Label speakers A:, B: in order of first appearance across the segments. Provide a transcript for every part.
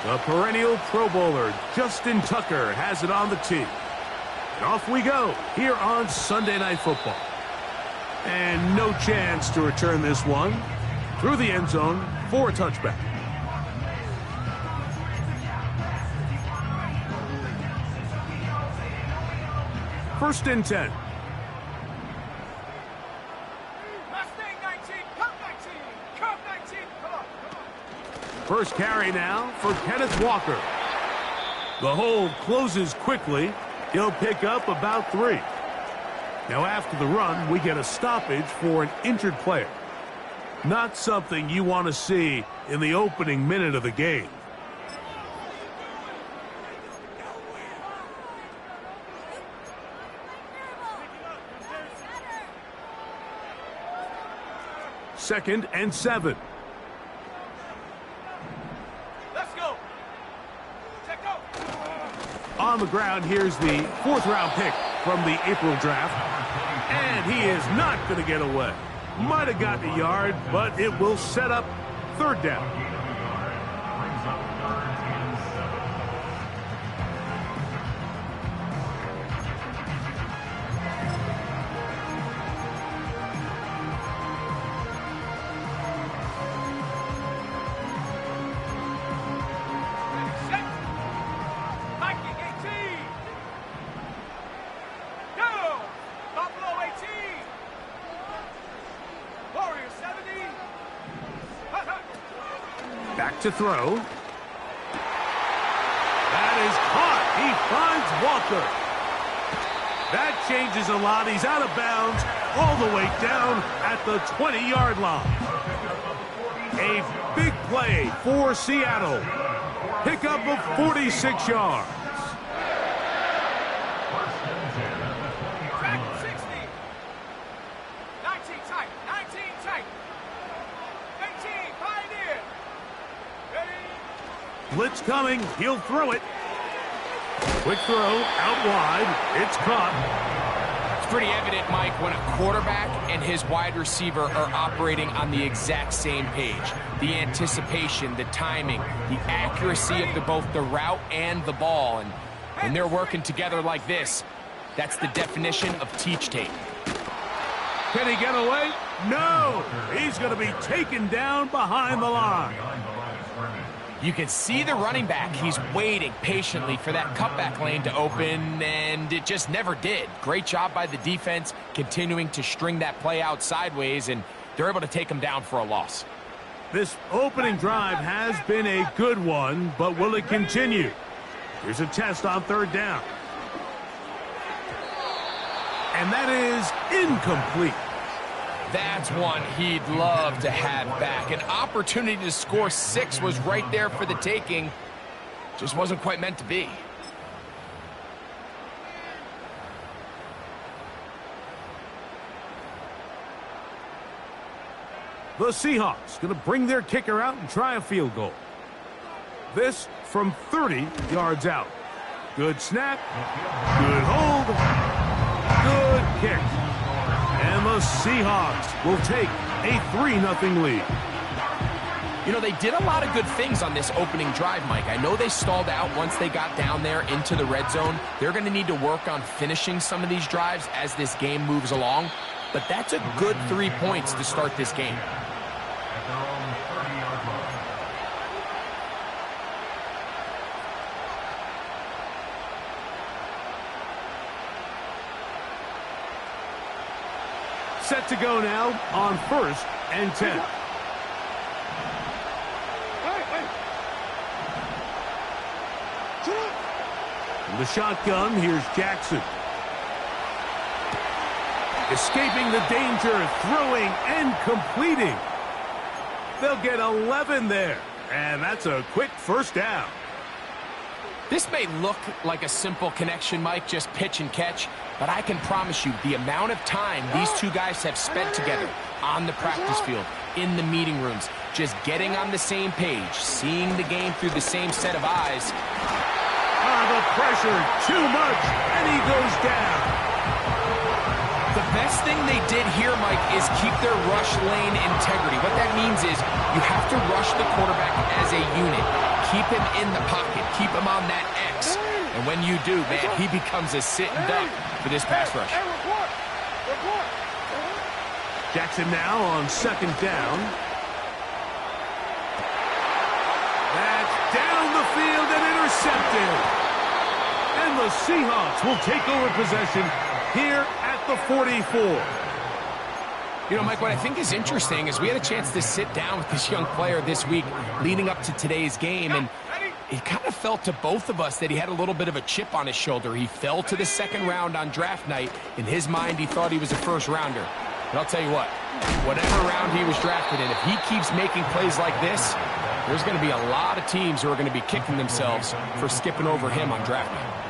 A: The perennial Pro Bowler, Justin Tucker, has it on the tee. And off we go here on Sunday Night Football. And no chance to return this one through the end zone for a touchback. First and 10. First carry now for Kenneth Walker. The hold closes quickly. He'll pick up about 3. Now after the run, we get a stoppage for an injured player. Not something you want to see in the opening minute of the game. Second and 7.
B: Let's go. Check go.
A: On the ground, here's the 4th-round pick from the April draft. And he is not going to get away. Might have gotten a yard, but it will set up 3rd down. Back to throw. That is caught. He finds Walker. That changes a lot. He's out of bounds all the way down at the 20-yard line. A big play for Seattle. Pickup of 46 yards. Blitz coming. He'll throw it. Quick throw out wide. It's caught.
C: It's pretty evident, Mike, when a quarterback and his wide receiver are operating on the exact same page. The anticipation, the timing, the accuracy of both the route and the ball. And when they're working together like this, that's the definition of teach tape.
A: Can he get away? No! He's going to be taken down behind the line.
C: You can see the running back. He's waiting patiently for that cutback lane to open, and it just never did. Great job by the defense continuing to string that play out sideways, and they're able to take him down for a loss.
A: This opening drive has been a good one, but will it continue? Here's a test on 3rd down. And that is incomplete.
C: That's one he'd love to have back. An opportunity to score 6 was right there for the taking. Just wasn't quite meant to be.
A: The Seahawks going to bring their kicker out and try a field goal. This from 30 yards out. Good snap. Good hold. Good kick. And the Seahawks will take a 3-0 lead.
C: You know, they did a lot of good things on this opening drive, Mike. I know they stalled out once they got down there into the red zone. They're going to need to work on finishing some of these drives as this game moves along. But that's a good 3 points to start this game.
A: Set to go now on 1st and 10. In the shotgun, here's Jackson. Escaping the danger, throwing and completing. They'll get 11 there, and that's a quick 1st down.
C: This may look like a simple connection, Mike, just pitch and catch, but I can promise you the amount of time these two guys have spent together on the practice field, in the meeting rooms, just getting on the same page, seeing the game through the same set of eyes.
A: The pressure, too much, and he goes down.
C: The best thing they did here, Mike, is keep their rush lane integrity. What that means is you have to rush the quarterback as a unit. keep him in the pocket, keep him on that X. And when you do, man, he becomes a sitting duck for this pass rush.
A: Jackson now on second down. That's down the field and intercepted. And the Seahawks will take over possession here at the 44.
C: You know, Mike, what I think is interesting is we had a chance to sit down with this young player this week leading up to today's game, and it kind of felt to both of us that he had a little bit of a chip on his shoulder. He fell to the second round on draft night. In his mind, he thought he was a first-rounder. But I'll tell you what, whatever round he was drafted in, if he keeps making plays like this, there's going to be a lot of teams who are going to be kicking themselves for skipping over him on draft night.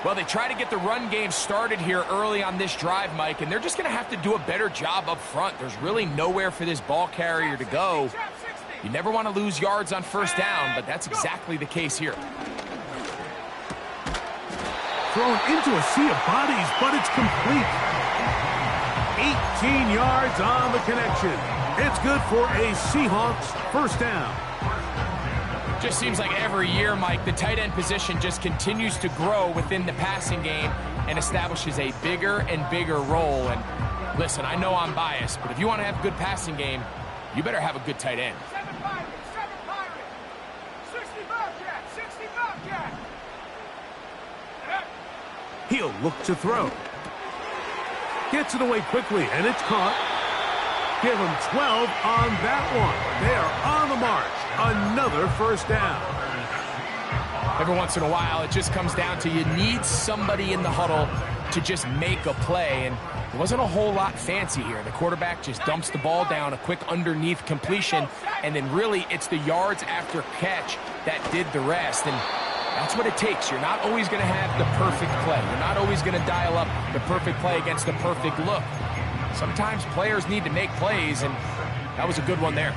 C: Well, they try to get the run game started here early on this drive, Mike, and they're just going to have to do a better job up front. There's really nowhere for this ball carrier to go. You never want to lose yards on first down, but that's exactly the case here.
A: Thrown into a sea of bodies, but it's complete. 18 yards on the connection. It's good for a Seahawks first down.
C: Just seems like every year, Mike, the tight end position just continues to grow within the passing game and establishes a bigger and bigger role. And listen, I know I'm biased, but if you want to have a good passing game, you better have a good tight end.
B: 65 Jack.
A: He'll look to throw. Gets it away quickly, and it's caught. Give him 12 on that one. They are on the march. Another first down.
C: Every once in a while, it just comes down to you need somebody in the huddle to just make a play, and there wasn't a whole lot fancy here. The quarterback just dumps the ball down, a quick underneath completion, and then really it's the yards after catch that did the rest, and that's what it takes. You're not always going to have the perfect play. You're not always going to dial up the perfect play against the perfect look. Sometimes players need to make plays, and that was a good one there.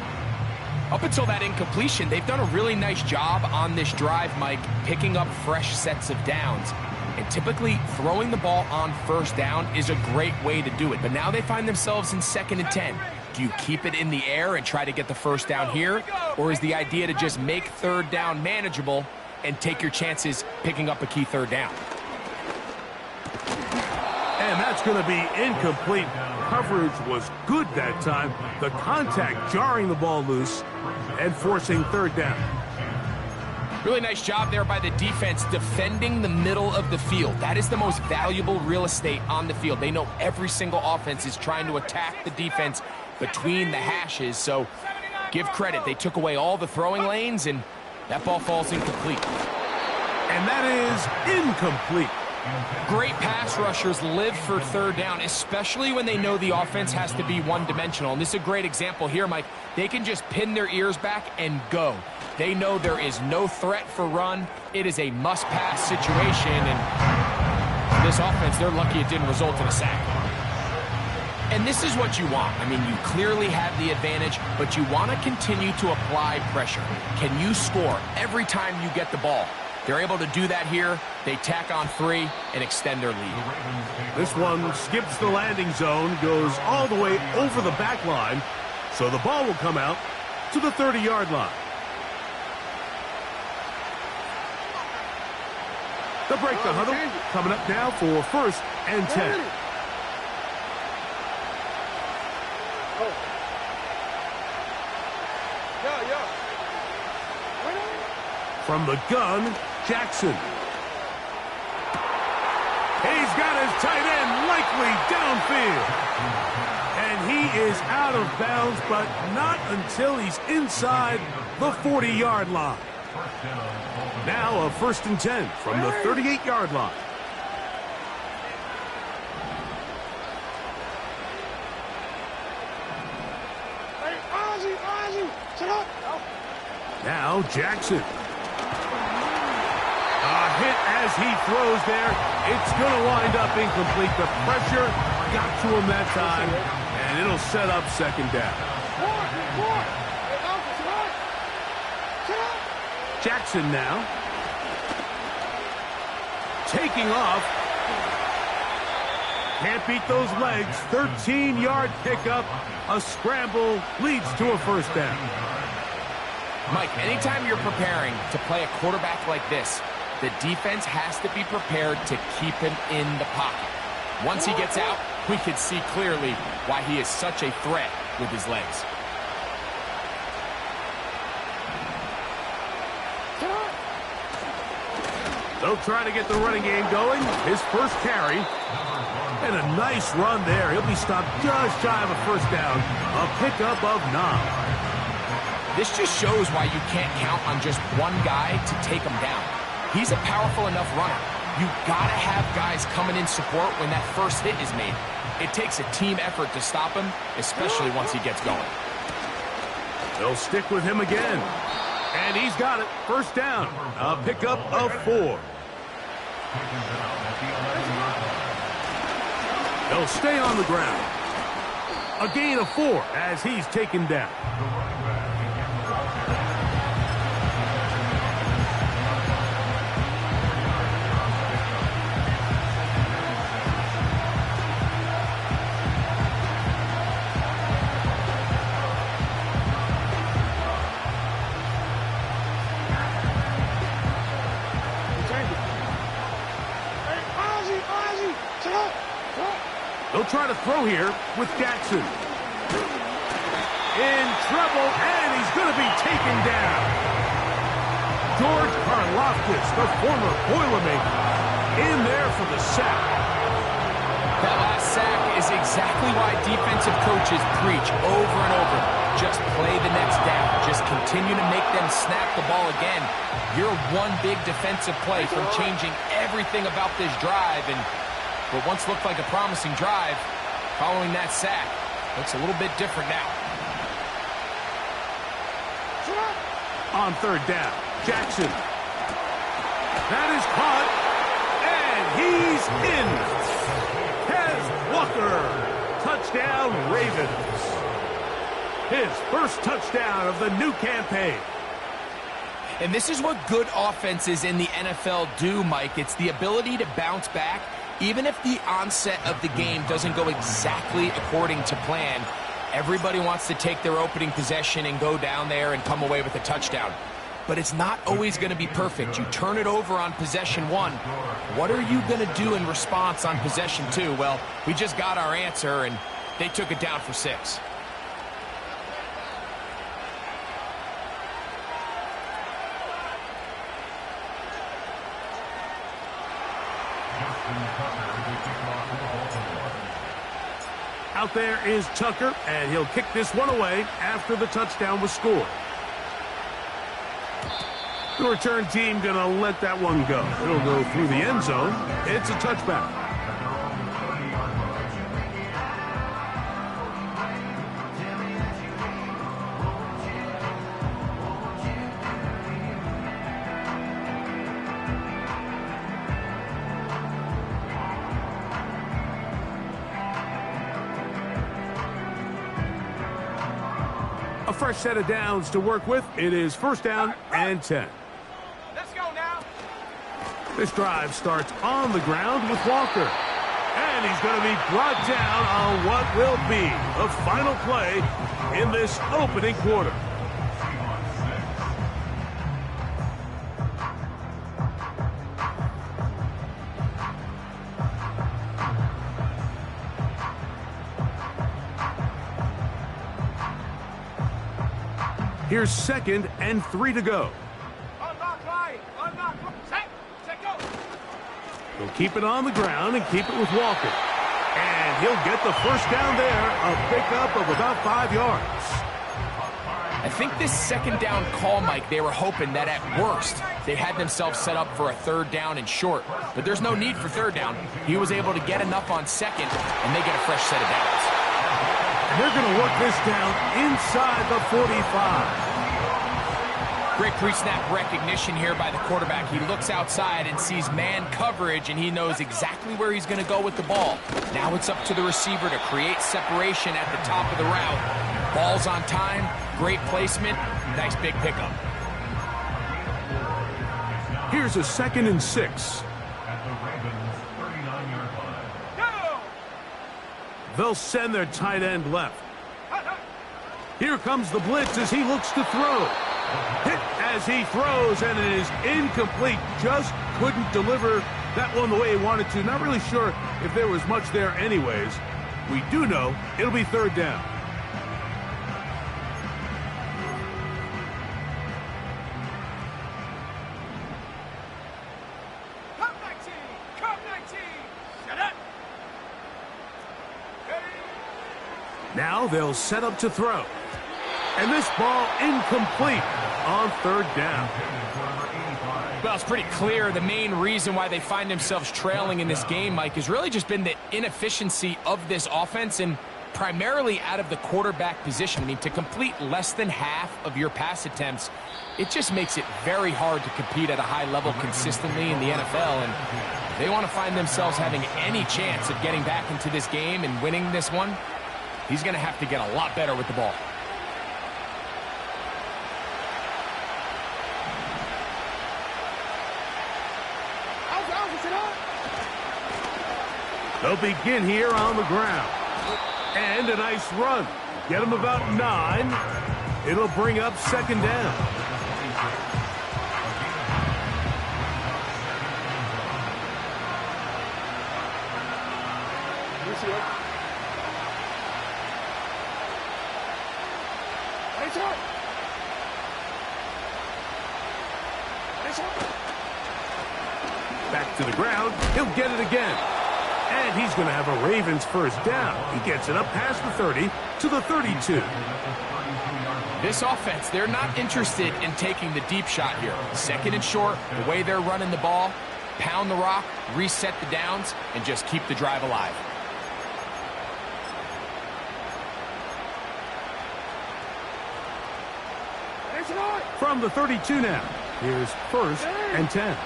C: Up until that incompletion, they've done a really nice job on this drive, Mike, picking up fresh sets of downs. And typically, throwing the ball on first down is a great way to do it. But now they find themselves in 2nd and 10. Do you keep it in the air and try to get the first down here? Or is the idea to just make third down manageable and take your chances picking up a key third down?
A: And that's going to be incomplete. Coverage was good that time. The contact jarring the ball loose and forcing third down.
C: Really nice job there by the defense defending the middle of the field. That is the most valuable real estate on the field. They know every single offense is trying to attack the defense between the hashes. So give credit. They took away all the throwing lanes, and that ball falls incomplete.
A: And that is incomplete.
C: Great pass rushers live for third down, especially when they know the offense has to be one-dimensional. And this is a great example here, Mike. They can just pin their ears back and go. They know there is no threat for run. It is a must-pass situation, and this offense, they're lucky it didn't result in a sack. And this is what you want. I mean, you clearly have the advantage, but you want to continue to apply pressure. Can you score every time you get the ball? They're able to do that here. They tack on 3 and extend their lead.
A: This one skips the landing zone, goes all the way over the back line, so the ball will come out to the 30-yard line. They'll break the huddle. Coming up now for 1st and 10. From the gun, Jackson. He's got his tight end likely downfield. And he is out of bounds, but not until he's inside the 40-yard line. Now a 1st and 10 from the 38-yard line. Now Jackson. A hit as he throws there. It's going to wind up incomplete. The pressure got to him that time, and it'll set up 2nd down. Jackson now. Taking off. Can't beat those legs. 13-yard pickup. A scramble leads to a 1st down.
C: Mike, anytime you're preparing to play a quarterback like this, the defense has to be prepared to keep him in the pocket. Once he gets out, we can see clearly why he is such a threat with his legs.
A: They'll try to get the running game going. His first carry. And a nice run there. He'll be stopped just shy of a first down. A pickup of 9.
C: This just shows why you can't count on just one guy to take him down. He's a powerful enough runner. You've got to have guys coming in support when that first hit is made. It takes a team effort to stop him, especially once he gets going.
A: They'll stick with him again. And he's got it. First down. A pickup of 4. They'll stay on the ground. A gain of 4 as he's taken down. They'll try to throw here with Jackson. In trouble, and he's going to be taken down. George Karlaftis, the former Boilermaker, in there for the sack.
C: That last sack is exactly why defensive coaches preach over and over. Just play the next down. Just continue to make them snap the ball again. You're one big defensive play from changing everything about this drive, and what once looked like a promising drive, following that sack, looks a little bit different now.
A: On third down, Jackson. That is caught, and he's in. Kez Walker, touchdown Ravens. His first touchdown of the new campaign.
C: And this is what good offenses in the NFL do, Mike. It's the ability to bounce back. Even if the onset of the game doesn't go exactly according to plan, everybody wants to take their opening possession and go down there and come away with a touchdown. But it's not always going to be perfect. You turn it over on possession 1. What are you going to do in response on possession 2? Well, we just got our answer, and they took it down for 6.
A: Out there is Tucker, and he'll kick this one away after the touchdown was scored. The return team going to let that one go. It'll go through the end zone. It's a touchback. A fresh set of downs to work with. It is first down and 10.
B: Let's go now.
A: This drive starts on the ground with Walker. And he's going to be brought down on what will be the final play in this opening quarter. Here's 2nd and 3 to go.
B: Unlock line. Unlock. Set go.
A: He'll keep it on the ground and keep it with Walker. And he'll get the first down there, a pickup of about 5 yards.
C: I think this second down call, Mike, they were hoping that at worst they had themselves set up for a third down and short. But there's no need for third down. He was able to get enough on second, and they get a fresh set of downs.
A: And they're going to work this down inside the 45.
C: Great pre-snap recognition here by the quarterback. He looks outside and sees man coverage, and he knows exactly where he's going to go with the ball. Now it's up to the receiver to create separation at the top of the route. Ball's on time, great placement, nice big pickup.
A: Here's a 2nd and 6. They'll send their tight end left. Here comes the blitz as he looks to throw. Hit as he throws, and it is incomplete. Just couldn't deliver that one the way he wanted to. Not really sure if there was much there anyways. We do know it'll be third down.
B: Come 19! Come 19! Shut up!
A: Now they'll set up to throw. And this ball incomplete on third down.
C: Well, it's pretty clear the main reason why they find themselves trailing in this game, Mike, has really just been the inefficiency of this offense and primarily out of the quarterback position. I mean, to complete less than half of your pass attempts, it just makes it very hard to compete at a high level consistently in the NFL. And if they want to find themselves having any chance of getting back into this game and winning this one, he's going to have to get a lot better with the ball.
A: They'll begin here on the ground. And a nice run. Get them about 9. It'll bring up second down. Back to the ground. He'll get it again. And he's going to have a Ravens first down. He gets it up past the 30 to the 32.
C: This offense, they're not interested in taking the deep shot here. Second and short, the way they're running the ball, pound the rock, reset the downs, and just keep the drive alive.
A: From the 32 now, here's first and 10.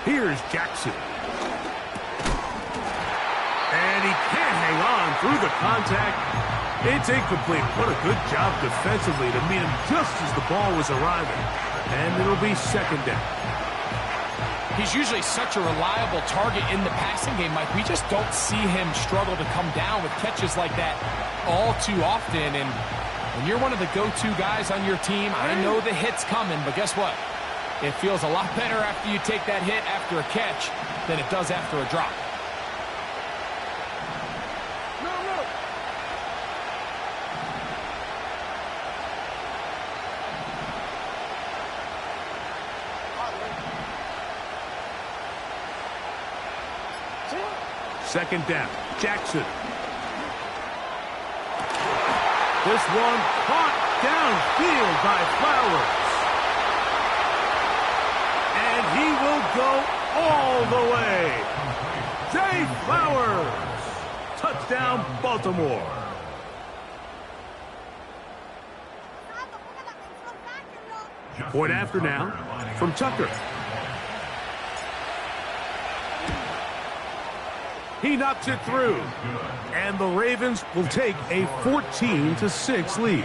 A: Here's Jackson. And he can't hang on through the contact. It's incomplete. What a good job defensively to meet him just as the ball was arriving. And it'll be second down.
C: He's usually such a reliable target in the passing game, Mike. We just don't see him struggle to come down with catches like that all too often. And when you're one of the go-to guys on your team, I know the hit's coming, but guess what? It feels a lot better after you take that hit after a catch than it does after a drop.
A: Second down, Jackson. This one caught downfield by Flowers. And he will go all the way. Zay Flowers. Touchdown, Baltimore. Point after now from Tucker. He knocks it through. And the Ravens will take a 14-6 lead.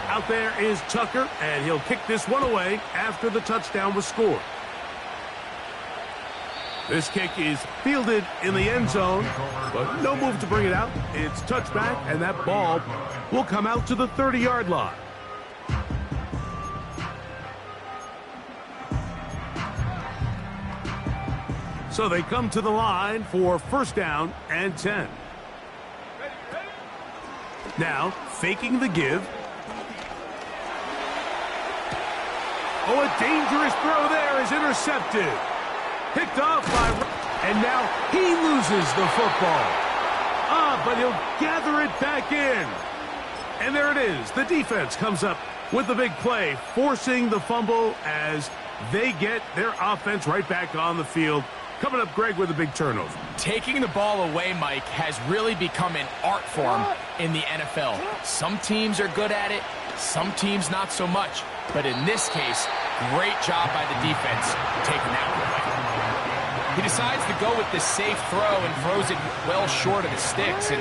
A: Out there is Tucker, and he'll kick this one away after the touchdown was scored. This kick is fielded in the end zone, but no move to bring it out. It's touchback, and that ball will come out to the 30-yard line. So they come to the line for first down and 10. Now, faking the give. Oh, a dangerous throw there is intercepted. Picked off by... And now he loses the football. But he'll gather it back in. And there it is. The defense comes up with the big play, forcing the fumble as they get their offense right back on the field. Coming up, Greg, with a big turnover.
C: Taking the ball away, Mike, has really become an art form in the NFL. Some teams are good at it, some teams not so much. But in this case, great job by the defense taking that one away. He decides to go with the safe throw and throws it well short of the sticks. And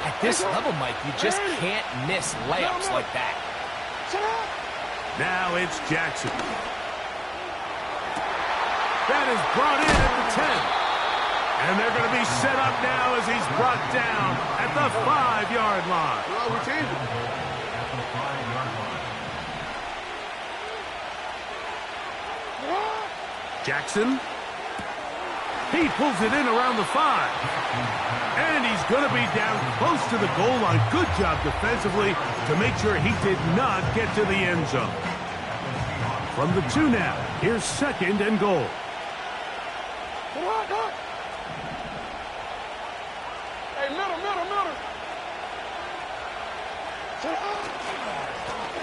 C: at this level, Mike, you just can't miss layups like that.
A: Now it's Jackson. That is brought in at the 10. And they're going to be set up now as he's brought down at the 5-yard line.
B: Well, we changed it.
A: Jackson. He pulls it in around the 5. And he's going to be down close to the goal line. Good job defensively to make sure he did not get to the end zone. From the 2 now, here's 2nd and goal.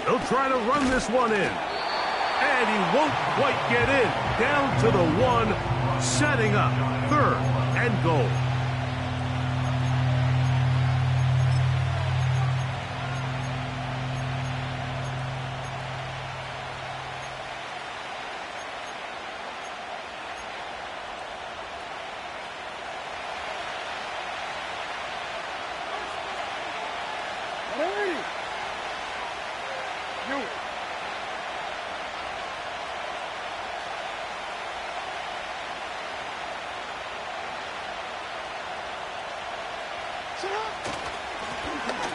A: He'll try to run this one in. And he won't quite get in. Down to the 1, setting up 3rd and goal.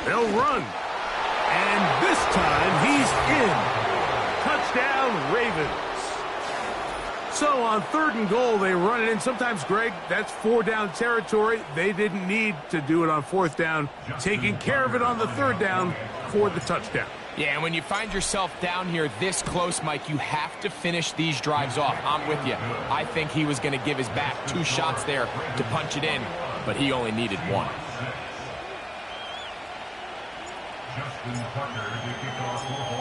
A: They'll run. And this time he's in. Touchdown, Ravens. So on 3rd and goal, they run it in. Sometimes, Greg, that's 4-down territory. They didn't need to do it on 4th down. Taking care of it on the 3rd down for the touchdown.
C: Yeah, and when you find yourself down here this close, Mike, you have to finish these drives off. I'm with you. I think he was going to give his back 2 shots there to punch it in, but he only needed 1.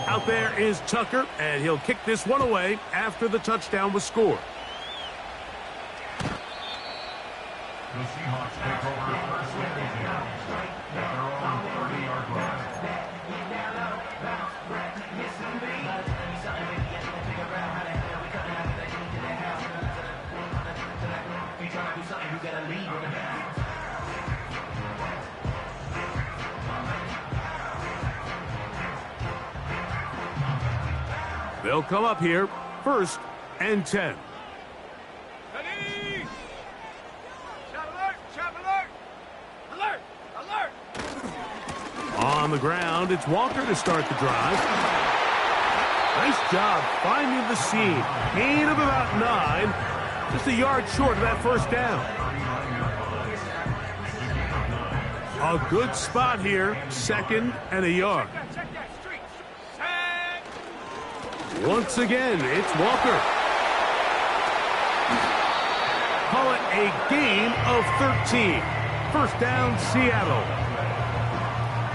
A: Out there is Tucker, and he'll kick this one away after the touchdown was scored.
D: The Seahawks take over first and 10 at their own 30-yard line.
A: They'll come up here, 1st and 10.
B: Ready? Shot alert! Alert! Alert!
A: On the ground, it's Walker to start the drive. Nice job finding the seam. Gain of about 9. Just a yard short of that 1st down. A good spot here, 2nd and a yard.
B: Check that street.
A: Once again, it's Walker. Call it a gain of 13. 1st down, Seattle.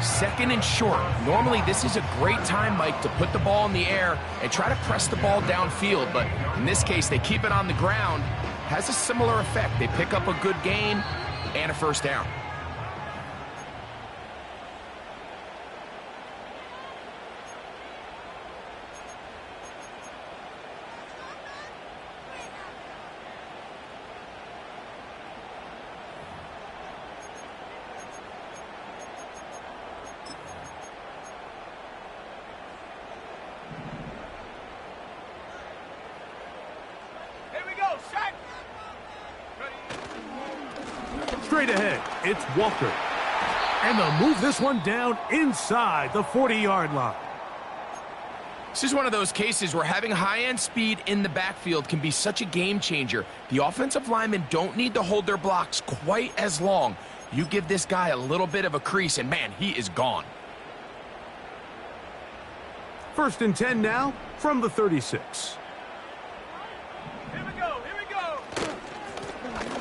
C: 2nd and short. Normally, this is a great time, Mike, to put the ball in the air and try to press the ball downfield. But in this case, they keep it on the ground. Has a similar effect. They pick up a good gain and a 1st down.
A: Straight ahead, it's Walker. And they'll move this one down inside the 40-yard line.
C: This is one of those cases where having high-end speed in the backfield can be such a game changer. The offensive linemen don't need to hold their blocks quite as long. You give this guy a little bit of a crease, and man, he is gone.
A: 1st and 10 now from the 36.
B: Here we go.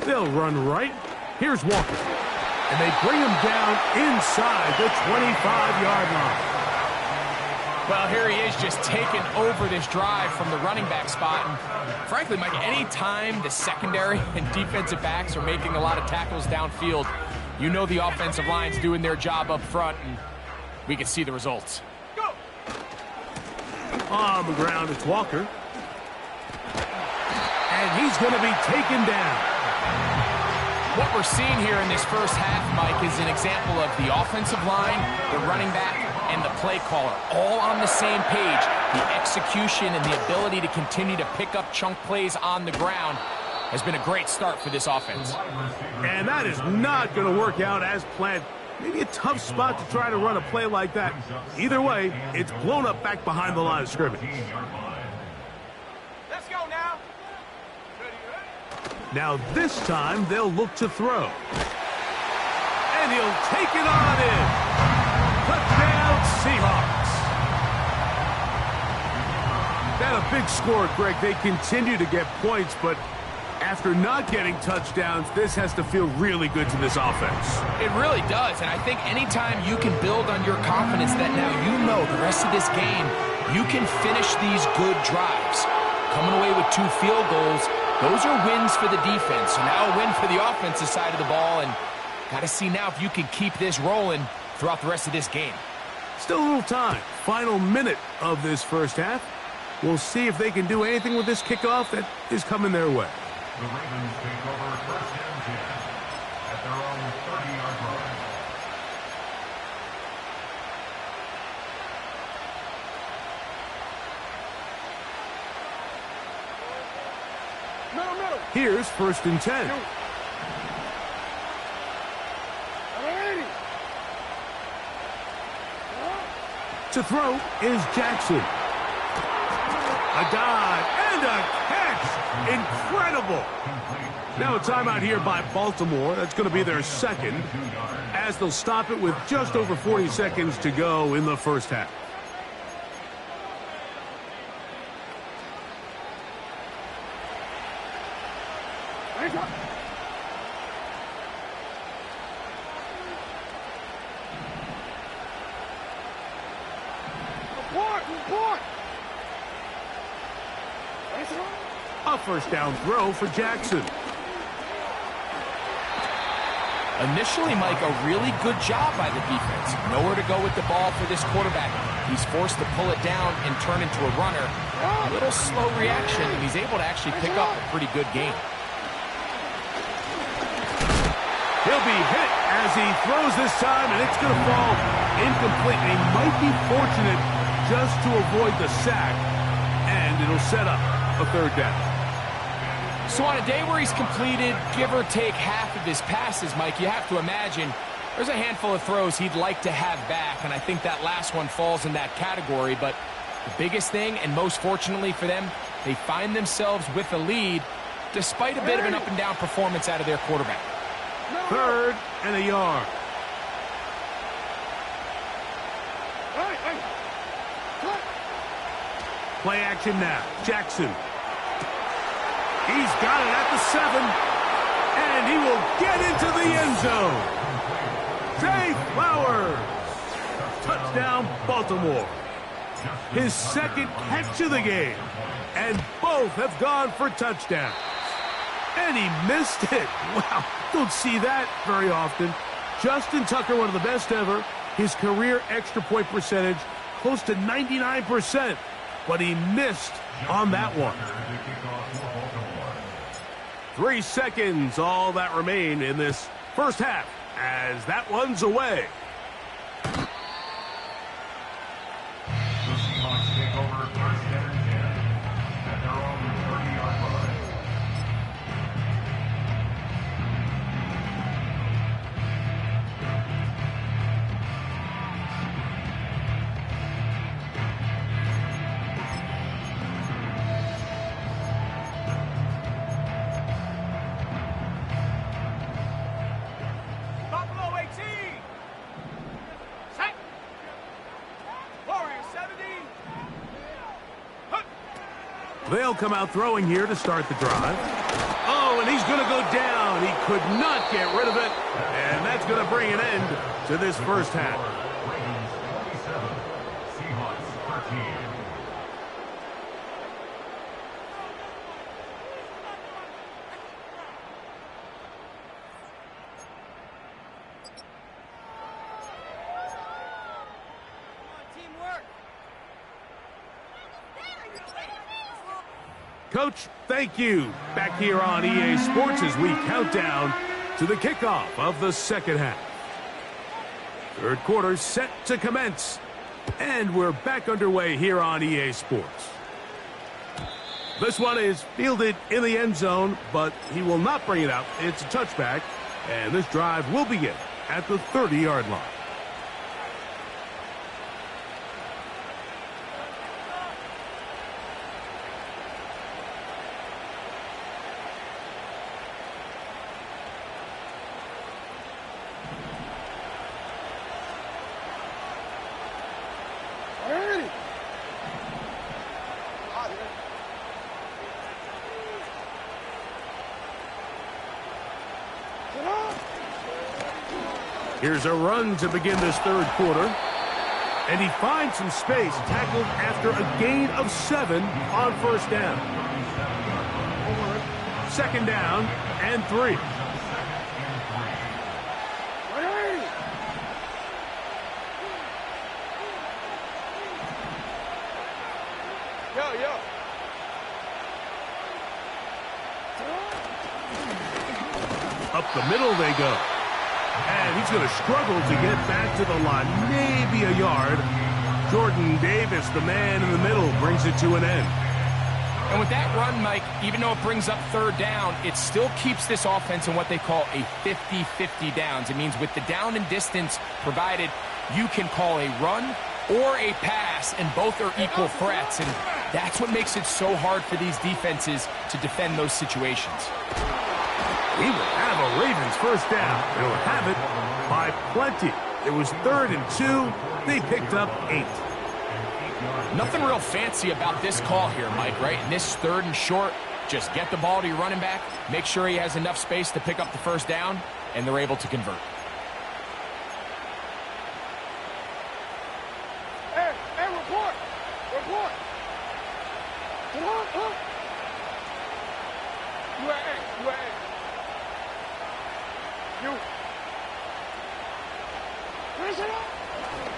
A: They'll run right. Here's Walker. And they bring him down inside the 25-yard line.
C: Well, here he is just taking over this drive from the running back spot. And frankly, Mike, any time the secondary and defensive backs are making a lot of tackles downfield, you know the offensive line's doing their job up front, and we can see the results.
B: Go.
A: On the ground, it's Walker. And he's going to be taken down.
C: What we're seeing here in this first half, Mike, is an example of the offensive line, the running back, and the play caller all on the same page. The execution and the ability to continue to pick up chunk plays on the ground has been a great start for this offense.
A: And that is not going to work out as planned. Maybe a tough spot to try to run a play like that. Either way, it's blown up back behind the line of scrimmage.
B: Let's go now.
A: Now this time they'll look to throw. And he'll take it on in. Touchdown Seahawks. That a big score, Greg. They continue to get points, but after not getting touchdowns, this has to feel really good to this offense.
C: It really does, and I think anytime you can build on your confidence that now you know the rest of this game, you can finish these good drives. Coming away with 2 field goals, those are wins for the defense. So now a win for the offensive side of the ball, and got to see now if you can keep this rolling throughout the rest of this game.
A: Still a little time. Final minute of this first half. We'll see if they can do anything with this kickoff that is coming their way.
D: The Ravens take over first and 10 at their own 30-yard line.
B: Middle.
A: Here's first and 10. To throw is Jackson. A dive and a catch. Incredible. Now a timeout here by Baltimore. That's going to be their second, as they'll stop it with just over 40 seconds to go in the first half.
B: Report.
A: A first down throw for Jackson.
C: Initially, Mike, a really good job by the defense. Nowhere to go with the ball for this quarterback. He's forced to pull it down and turn into a runner. A little slow reaction, and he's able to actually pick up a pretty good game.
A: He'll be hit as he throws this time, and it's going to fall incomplete. He might be fortunate just to avoid the sack, and it'll set up a third down.
C: So on a day where he's completed, give or take half of his passes, Mike, you have to imagine there's a handful of throws he'd like to have back, and I think that last one falls in that category. But the biggest thing, and most fortunately for them, they find themselves with a lead despite a bit of an up-and-down performance out of their quarterback.
A: Third and a yard. Play action now. Jackson. He's got it at the 7, and he will get into the end zone. Zay Flowers. Touchdown, Baltimore. His second catch of the game, and both have gone for touchdowns. And he missed it. Wow, don't see that very often. Justin Tucker, one of the best ever. His career extra point percentage, close to 99%. But he missed on that one. 3 seconds, all that remain in this first half, as that one's away.
D: The Seahawks take over first and 10 at their own 30-yard line.
B: Buffalo 18. Set. Warriors 70.
A: They'll come out throwing here to start the drive. Oh, and he's going to go down. He could not get rid of it. And that's going to bring an end to this first half.
D: Ravens 27, Seahawks 13.
B: Teamwork.
A: Coach, thank you. Back here on EA Sports as we count down to the kickoff of the second half. Third quarter set to commence. And we're back underway here on EA Sports. This one is fielded in the end zone, but he will not bring it out. It's a touchback, and this drive will begin at the 30-yard line. Here's a run to begin this third quarter. And he finds some space, tackled after a gain of 7 on first down. Second down and 3. Up the middle they go. And he's going to struggle to get back to the line, maybe a yard. Jordan Davis, the man in the middle, brings it to an end.
C: And with that run, Mike, even though it brings up third down, it still keeps this offense in what they call a 50-50 downs. It means with the down and distance provided, you can call a run or a pass, and both are equal threats. And that's what makes it so hard for these defenses to defend those situations.
A: He will have a Ravens first down. He'll have it by plenty. It was 3rd and 2. They picked up 8.
C: Nothing real fancy about this call here, Mike, right? In this 3rd and short, just get the ball to your running back, make sure he has enough space to pick up the first down, and they're able to convert.
B: Hey, report! Report! Come on, come on! You at A, you at A.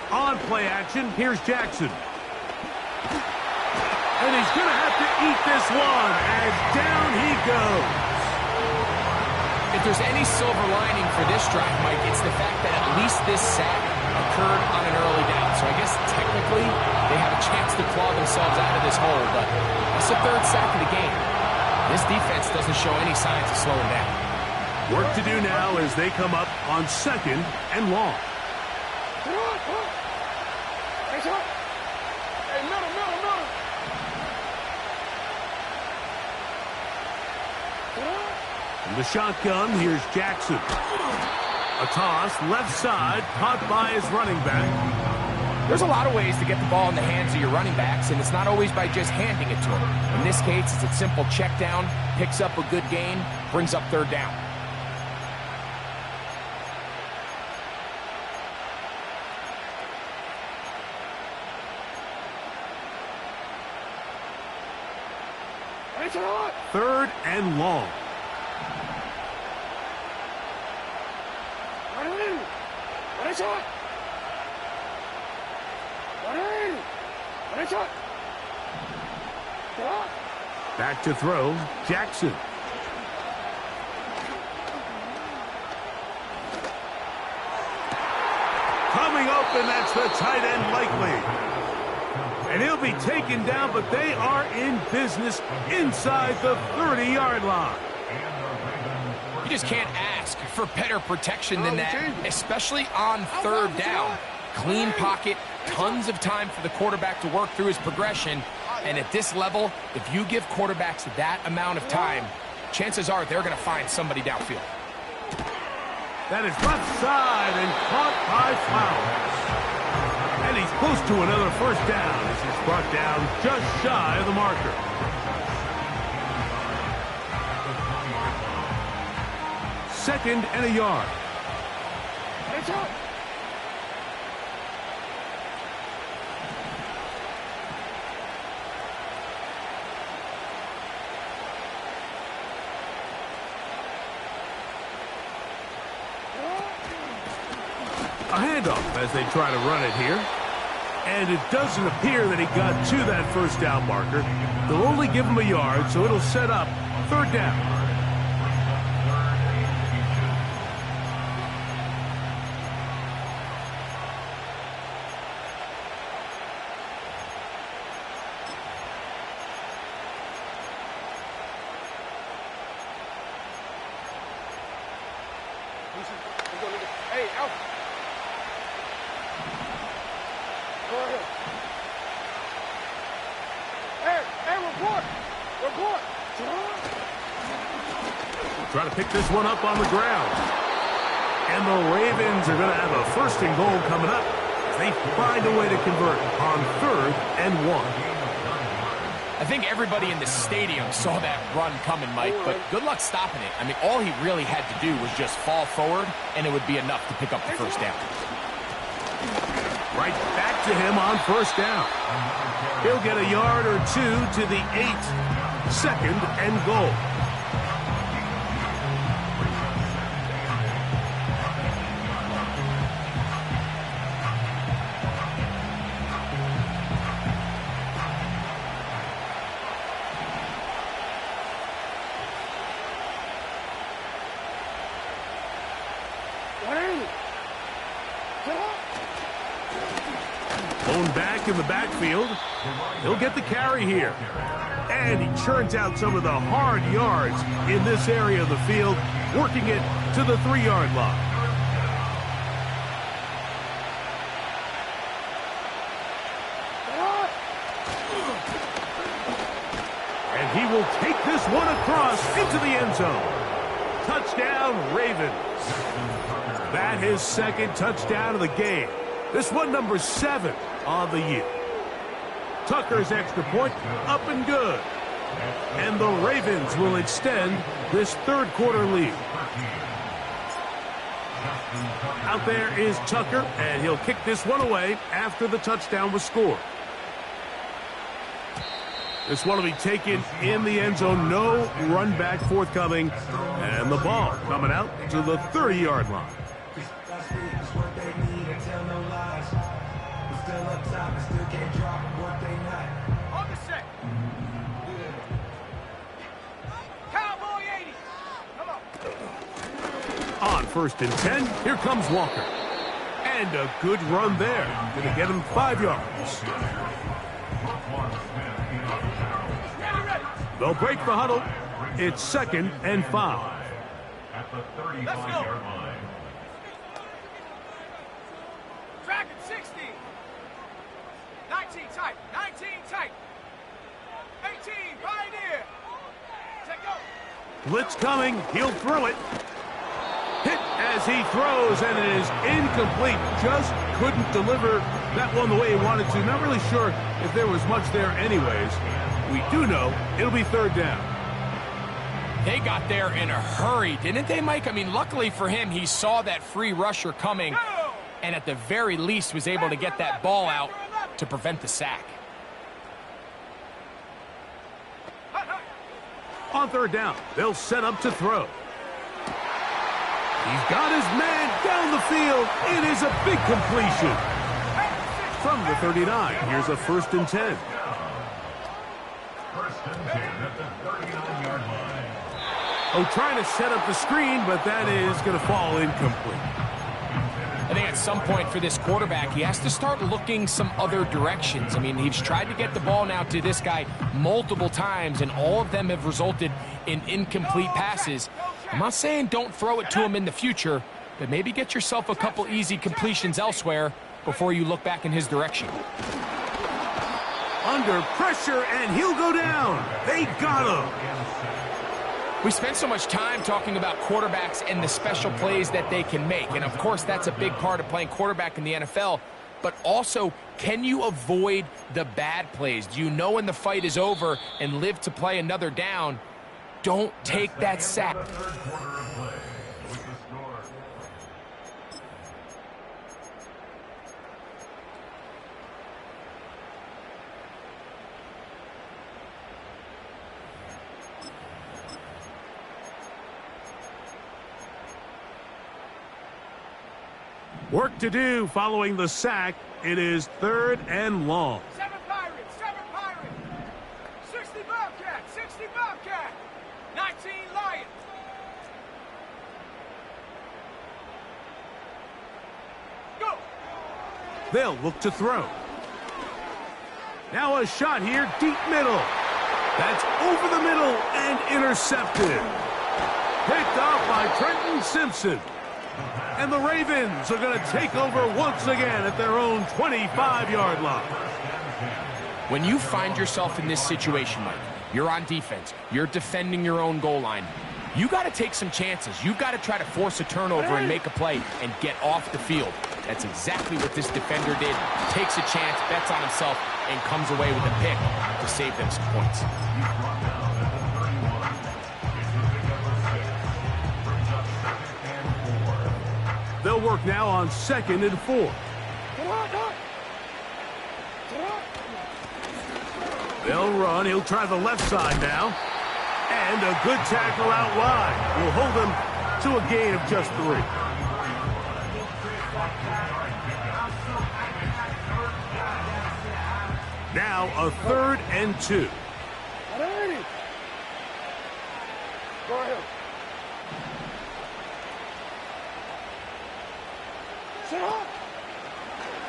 A: On play action, here's Jackson. And he's going to have to eat this one as down he goes.
C: If there's any silver lining for this drive, Mike, it's the fact that at least this sack occurred on an early down. So I guess technically they have a chance to claw themselves out of this hole, but that's the 3rd sack of the game. This defense doesn't show any signs of slowing down.
A: Work to do now as they come up on 2nd and long.
B: Hey, middle.
A: From the shotgun, here's Jackson. A toss, left side, caught by his running back.
C: There's a lot of ways to get the ball in the hands of your running backs, and it's not always by just handing it to them. In this case, it's a simple check down, picks up a good gain, brings up 3rd down.
A: Third and long. Back to throw, Jackson. Coming open, that's the tight end likely. And he'll be taken down, but they are in business inside the 30-yard line.
C: You just can't ask for better protection than that, especially on 3rd down. Clean pocket, tons of time for the quarterback to work through his progression. And at this level, if you give quarterbacks that amount of time, chances are they're going to find somebody downfield.
A: That is left side and caught by Flowers. And he's close to another first down as he's brought down just shy of the marker. Second and a yard. A handoff as they try to run it here. And it doesn't appear that he got to that first down marker. They'll only give him a yard, so it'll set up 3rd down.
B: Hey, out. Go ahead. Hey, report. Report.
A: Try to pick this one up on the ground. And the Ravens are going to have a first and goal coming up as they find a way to convert on 3rd and 1.
C: I think everybody in the stadium saw that run coming, Mike, but good luck stopping it. I mean, all he really had to do was just fall forward, and it would be enough to pick up the first down.
A: Right back to him on first down. He'll get a yard or 2 to the 8. 2nd and goal. Blown back in the backfield. He'll get the carry here. And he churns out some of the hard yards in this area of the field, working it to the 3-yard line. And he will take this one across into the end zone. Touchdown, Ravens. That his 2nd touchdown of the game. This one number 7 on the year. Tucker's extra point up and good. And the Ravens will extend this 3rd quarter lead. Out there is Tucker, and he'll kick this one away after the touchdown was scored. This one will be taken in the end zone. No run back forthcoming. And the ball coming out to the 30-yard line.
B: On the set. Cowboy 80. Come on.
A: On 1st and 10, here comes Walker. And a good run there. Going to get him 5 yards. They'll break the huddle. It's 2nd and 5.
D: At the 35-yard line.
B: Track at 60. 19 tight. 19 tight. 18 pioneer. Take go.
A: Blitz coming. He'll throw it. Hit as he throws, and it is incomplete. Just couldn't deliver that one the way he wanted to. Not really sure if there was much there anyways. We do know it'll be 3rd down.
C: They got there in a hurry, didn't they, Mike? I mean, luckily for him, he saw that free rusher coming, and at the very least was able to get that ball out to prevent the sack.
A: On 3rd down, they'll set up to throw. He's got his man down the field. It is a big completion. From the 39, here's a 1st and 10.
D: 1st and 10 at the 39-yard line.
A: Oh, trying to set up the screen, but that is going to fall incomplete.
C: I think at some point for this quarterback, he has to start looking some other directions. I mean, he's tried to get the ball now to this guy multiple times, and all of them have resulted in incomplete passes. I'm not saying don't throw it to him in the future, but maybe get yourself a couple easy completions elsewhere before you look back in his direction.
A: Under pressure, and he'll go down. They got him.
C: We spend so much time talking about quarterbacks and the special plays that they can make. And, of course, that's a big part of playing quarterback in the NFL. But also, can you avoid the bad plays? Do you know when the fight is over and live to play another down? Don't take that sack.
A: Work to do following the sack. It is 3rd and long.
B: 7 Pirates, 7 Pirates. 60 Bobcat, 60 Bobcat. 19 Lions. Go.
A: They'll look to throw. Now a shot here, deep middle. That's over the middle and intercepted. Picked off by Trenton Simpson. And the Ravens are going to take over once again at their own 25-yard line.
C: When you find yourself in this situation, Mike, you're on defense, you're defending your own goal line, you got to take some chances. You've got to try to force a turnover and make a play and get off the field. That's exactly what this defender did. Takes a chance, bets on himself, and comes away with a pick to save them some points.
A: They'll work now on 2nd and 4. They'll run. He'll try the left side now. And a good tackle out wide will hold them to a gain of just 3. Now a 3rd and 2.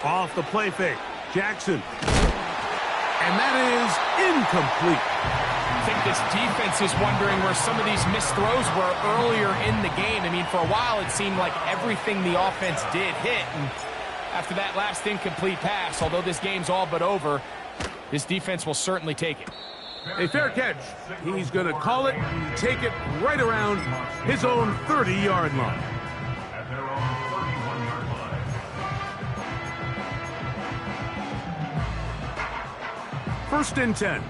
A: Off the play fake. Jackson. And that is incomplete.
C: I think this defense is wondering where some of these missed throws were earlier in the game. I mean, for a while it seemed like everything the offense did hit. And after that last incomplete pass, although this game's all but over, this defense will certainly take it.
A: A fair catch. He's going to call it and take it right around his own 30-yard line.
D: At their own 31-yard line.
A: First and 10.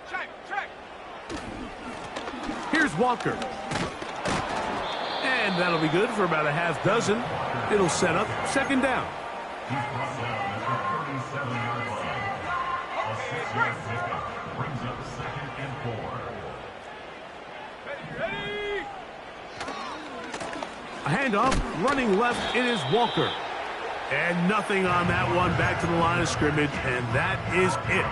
B: Check.
A: Here's Walker. And that'll be good for about a half dozen. It'll set up 2nd down.
D: He's brought down at the 37-yard line. A 6-yard pickup brings up 2nd and 4.
B: Ready.
A: A handoff, running left, it is Walker. And nothing on that one, back to the line of scrimmage, and that is it.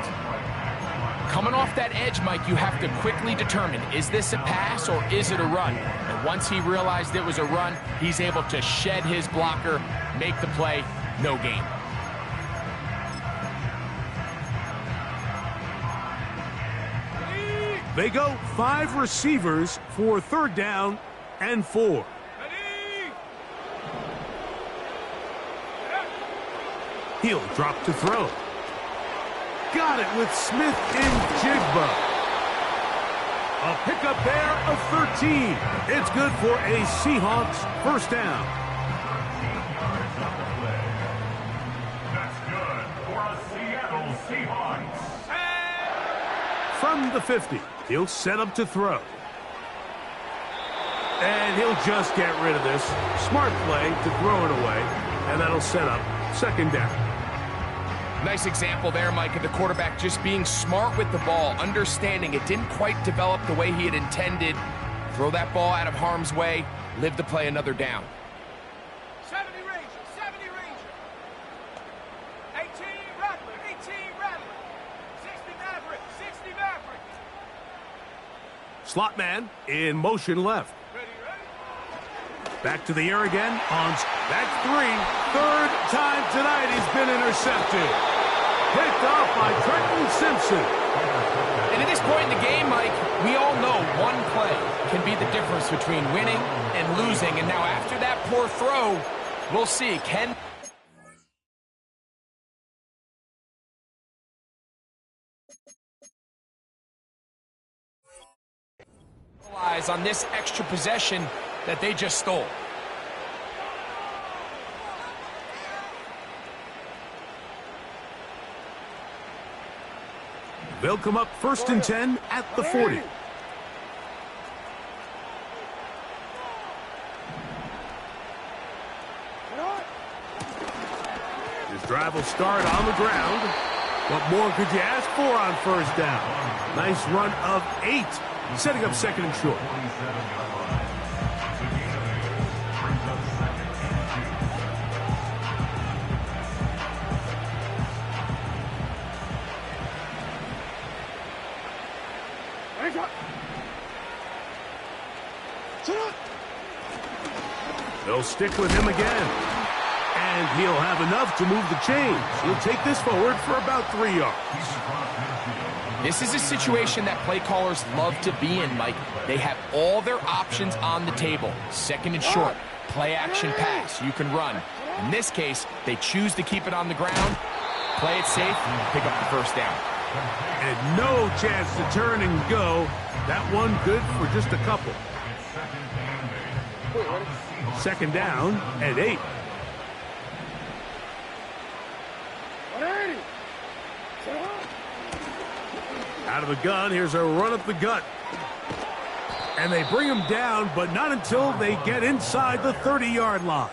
C: Coming off that edge, Mike, you have to quickly determine, is this a pass or is it a run? And once he realized it was a run, he's able to shed his blocker, make the play, no gain.
A: They go 5 receivers for 3rd down and 4. He'll drop to throw. Got it with Smith in Jigba. A pickup there of 13. It's good for a Seahawks 1st down.
D: That's good for a Seattle Seahawks.
A: From the 50, he'll set up to throw. And he'll just get rid of this. Smart play to throw it away. And that'll set up 2nd down.
C: Nice example there, Mike, of the quarterback just being smart with the ball, understanding it didn't quite develop the way he had intended. Throw that ball out of harm's way, live to play another down.
B: 70 Ranger. 18 Rattler. 60 Maverick.
A: Slot man in motion left.
B: Ready.
A: Back to the air again. That's 3. 3rd time tonight he's been intercepted. Picked off by Trenton Simpson.
C: And at this point in the game, Mike, we all know one play can be the difference between winning and losing. And now after that poor throw, we'll see. Can on this extra possession that they just stole.
A: They'll come up 1st and 10 at the 40. This drive will start on the ground. What more could you ask for on 1st down? Nice run of 8. Setting up 2nd and short. They'll stick with him again. And he'll have enough to move the chains. He'll take this forward for about 3 yards.
C: This is a situation that play callers love to be in, Mike. They have all their options on the table. Second and short, play action pass, you can run. In this case, they choose to keep it on the ground, play it safe, pick up the first down.
A: And no chance to turn and go. That one good for just a couple. Second down and 8. Out of the gun, here's a run up the gut. And they bring him down, but not until they get inside the 30-yard line.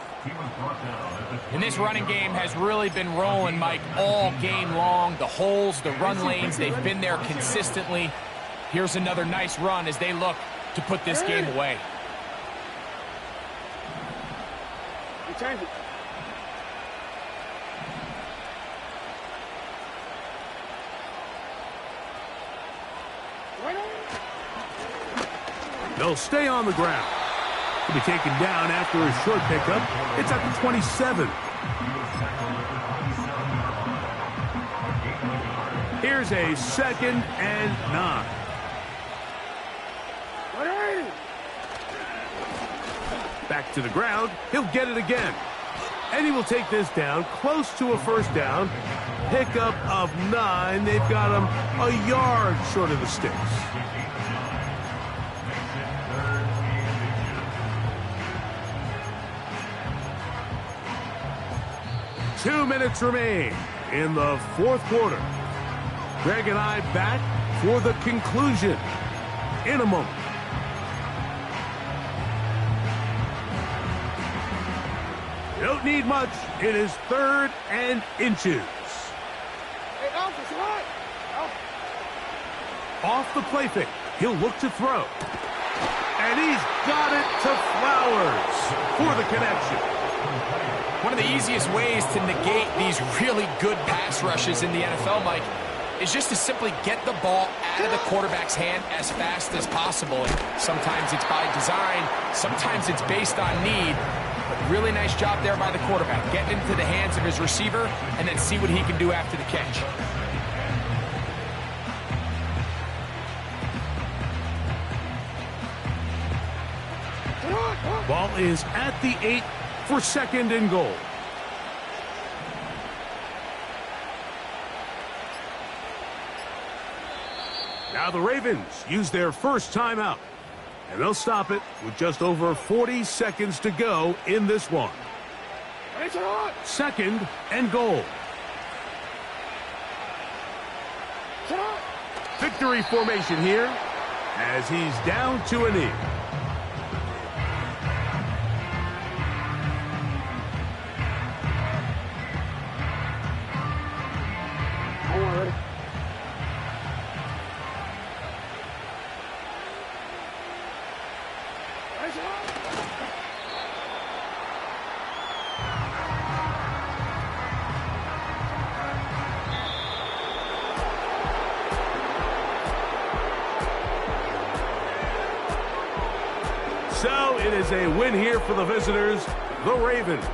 C: And this running game has really been rolling, Mike, all game long. The holes, the run lanes, they've been there consistently. Here's another nice run as they look to put this game away.
A: They'll stay on the ground. He'll be taken down after a short pickup. It's at the 27. Here's a 2nd and 9. Back to the ground. He'll get it again. And he will take this down close to a first down. Pickup of 9. They've got him a yard short of the sticks. Two minutes remain in the fourth quarter. Greg and I back for the conclusion in a moment. You don't need much. It is 3rd and inches. Off the play fake. He'll look to throw. And he's got it to Flowers for the connection.
C: One of the easiest ways to negate these really good pass rushes in the NFL, Mike, is just to simply get the ball out of the quarterback's hand as fast as possible. And sometimes it's by design, sometimes it's based on need. But really nice job there by the quarterback, getting into the hands of his receiver and then see what he can do after the catch.
A: Ball is at the 8 for 2nd and goal. Now the Ravens use their first timeout, and they'll stop it with just over 40 seconds to go in this one. 2nd and goal. Victory formation here as he's down to a knee. So it is a win here for the visitors, the Ravens.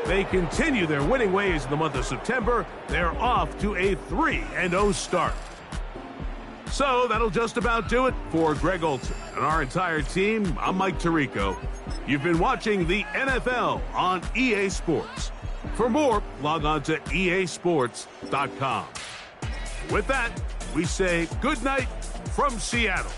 A: They continue their winning ways in the month of September. They're off to a 3-0 start. So that'll just about do it for Greg Olson and our entire team. I'm Mike Tirico. You've been watching the NFL on EA Sports. For more, log on to easports.com. With that, we say good night from Seattle.